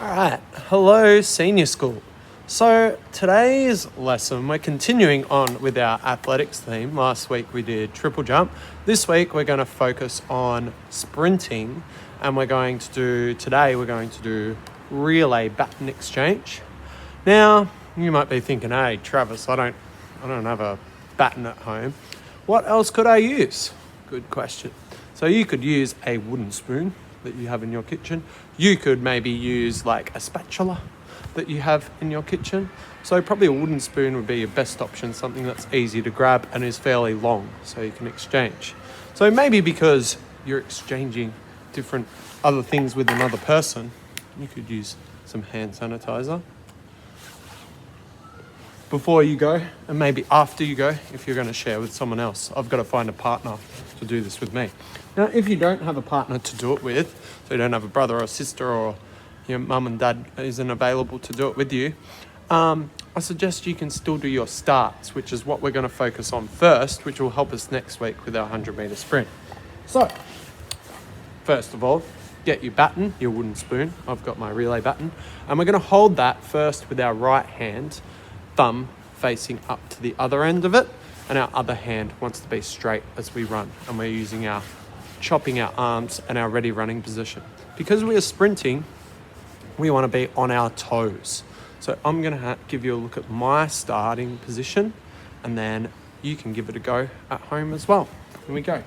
Alright, hello senior school. So today's lesson, we're continuing on with our athletics theme. Last week we did triple jump. This week we're going to focus on sprinting, and we're going to do relay baton exchange. Now, you might be thinking, hey Travis, I don't have a baton at home. What else could I use? Good question. So you could use a wooden spoon that you have in your kitchen. You could maybe use like a spatula that you have in your kitchen. So probably a wooden spoon would be your best option, something that's easy to grab and is fairly long so you can exchange. So maybe because you're exchanging different other things with another person, you could use some hand sanitizer before you go, and maybe after you go if you're going to share with someone else. I've got to find a partner to do this with me. Now, if you don't have a partner to do it with, so you don't have a brother or sister, or your mum and dad isn't available to do it with you, I suggest you can still do your starts, which is what we're going to focus on first, which will help us next week with our 100-metre sprint. So, first of all, get your baton, your wooden spoon. I've got my relay baton. And we're going to hold that first with our right hand, thumb facing up to the other end of it, and our other hand wants to be straight as we run, and we're using our chopping our arms and our ready running position. Because we are sprinting, we want to be on our toes. So I'm going to give you a look at my starting position, and then you can give it a go at home as well. Here we go.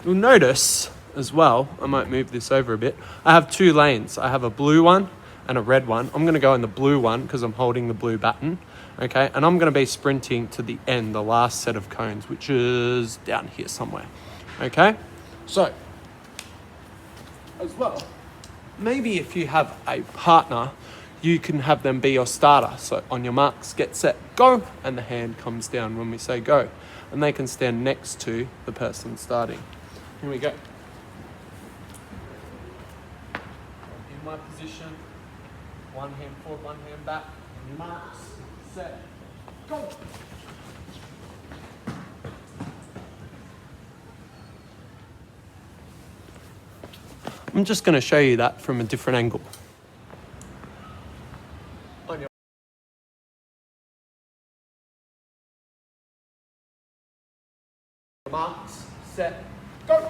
You'll notice as well, I might move this over a bit, I have two lanes. I have a blue one and a red one. I'm going to go in the blue one because I'm holding the blue baton, okay? And I'm going to be sprinting to the end, the last set of cones, which is down here somewhere, okay? So, as well, maybe if you have a partner, you can have them be your starter. So on your marks, get set, go, and the hand comes down when we say go. And they can stand next to the person starting. Here we go. In my position, one hand forward, one hand back, and marks, set, go. I'm just going to show you that from a different angle. On your marks, set, go.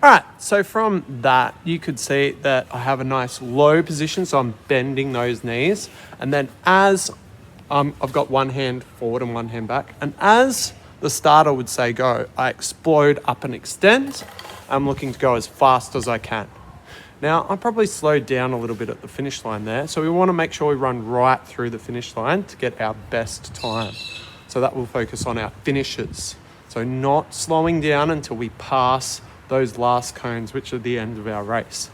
All right, so from that, you could see that I have a nice low position, so I'm bending those knees. And then as I've got one hand forward and one hand back, and as the starter would say go, I explode up and extend. I'm looking to go as fast as I can. Now, I probably slowed down a little bit at the finish line there, so we want to make sure we run right through the finish line to get our best time. So that will focus on our finishes. So not slowing down until we pass those last cones, which are the end of our race.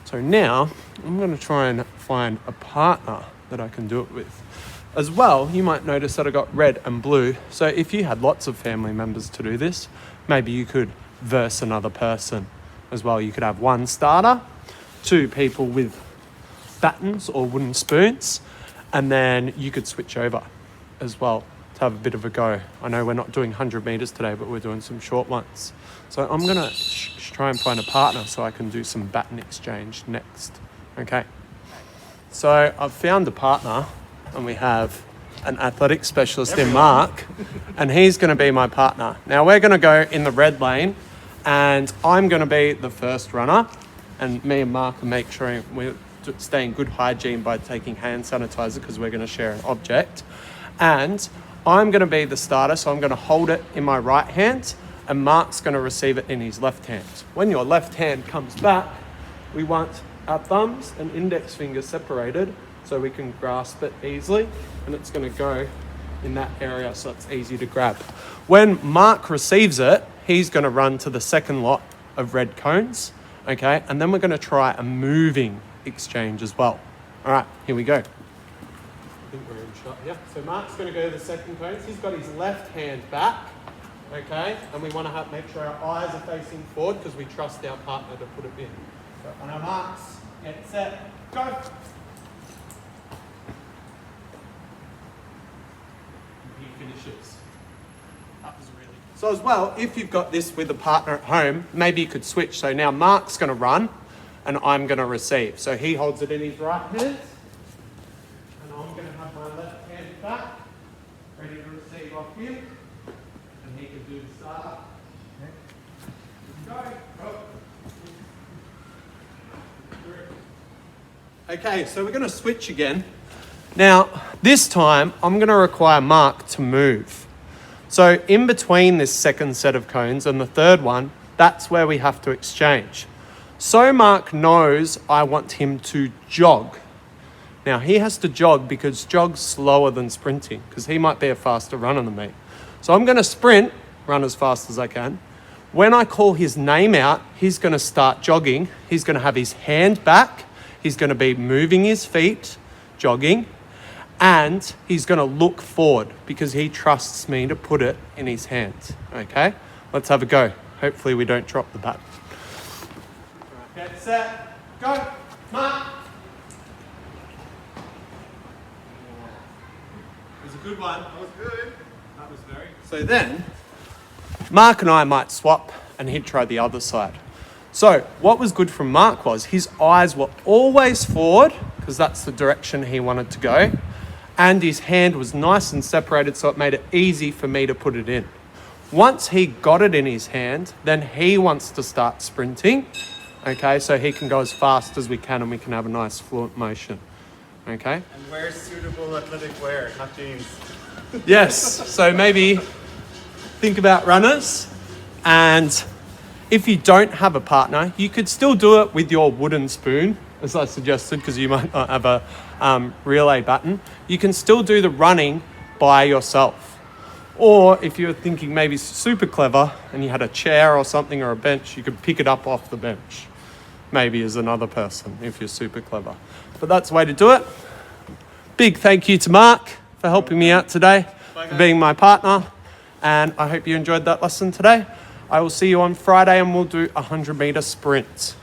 So now I'm going to try and find a partner that I can do it with. As well, you might notice that I got red and blue. So if you had lots of family members to do this, maybe you could verse another person as well. You could have one starter, two people with batons or wooden spoons, and then you could switch over as well to have a bit of a go. I know we're not doing 100 meters today, but we're doing some short ones. So I'm going to try and find a partner so I can do some baton exchange next. Okay. So I've found a partner, and we have an athletic specialist in Mark, and he's going to be my partner. Now we're going to go in the red lane, and I'm going to be the first runner, and me and Mark will make sure we're staying good hygiene by taking hand sanitizer because we're going to share an object. And I'm going to be the starter, so I'm going to hold it in my right hand, and Mark's going to receive it in his left hand. When your left hand comes back, we want our thumbs and index fingers separated so we can grasp it easily, and it's going to go in that area so it's easy to grab. When Mark receives it, he's going to run to the second lot of red cones, okay? And then we're going to try a moving exchange as well. All right, here we go. I think we're in shot here. So Mark's going to go to the second cones. He's got his left hand back, okay? And we want to make sure our eyes are facing forward because we trust our partner to put it in. So on our marks, get set, go. He finishes. That was really good. So as well, if you've got this with a partner at home, maybe you could switch. So now Mark's going to run and I'm going to receive. So he holds it in his right hand, and I'm going to have my left hand back, ready to receive off him, and he can do the start. Go. Okay, so we're going to switch again. Now, this time, I'm going to require Mark to move. So in between this second set of cones and the third one, that's where we have to exchange. So Mark knows I want him to jog. Now, he has to jog because jog's slower than sprinting, because he might be a faster runner than me. So I'm going to sprint, run as fast as I can. When I call his name out, he's going to start jogging. He's going to have his hand back. He's going to be moving his feet, jogging, and he's going to look forward because he trusts me to put it in his hands. Okay, let's have a go. Hopefully we don't drop the bat. Get set, go, Mark. It was a good one. That was good. That was very good. So then, Mark and I might swap and he'd try the other side. So what was good from Mark was his eyes were always forward because that's the direction he wanted to go. And his hand was nice and separated so it made it easy for me to put it in. Once he got it in his hand, then he wants to start sprinting. Okay, so he can go as fast as we can and we can have a nice fluent motion. Okay? And wear suitable athletic wear, not jeans. Yes, so maybe think about runners, and if you don't have a partner, you could still do it with your wooden spoon, as I suggested, because you might not have a relay button. You can still do the running by yourself. Or if you're thinking maybe super clever and you had a chair or something or a bench, you could pick it up off the bench. Maybe as another person if you're super clever. But that's the way to do it. Big thank you to Mark for helping me out today, for being my partner. And I hope you enjoyed that lesson today. I will see you on Friday and we'll do a 100-meter sprint.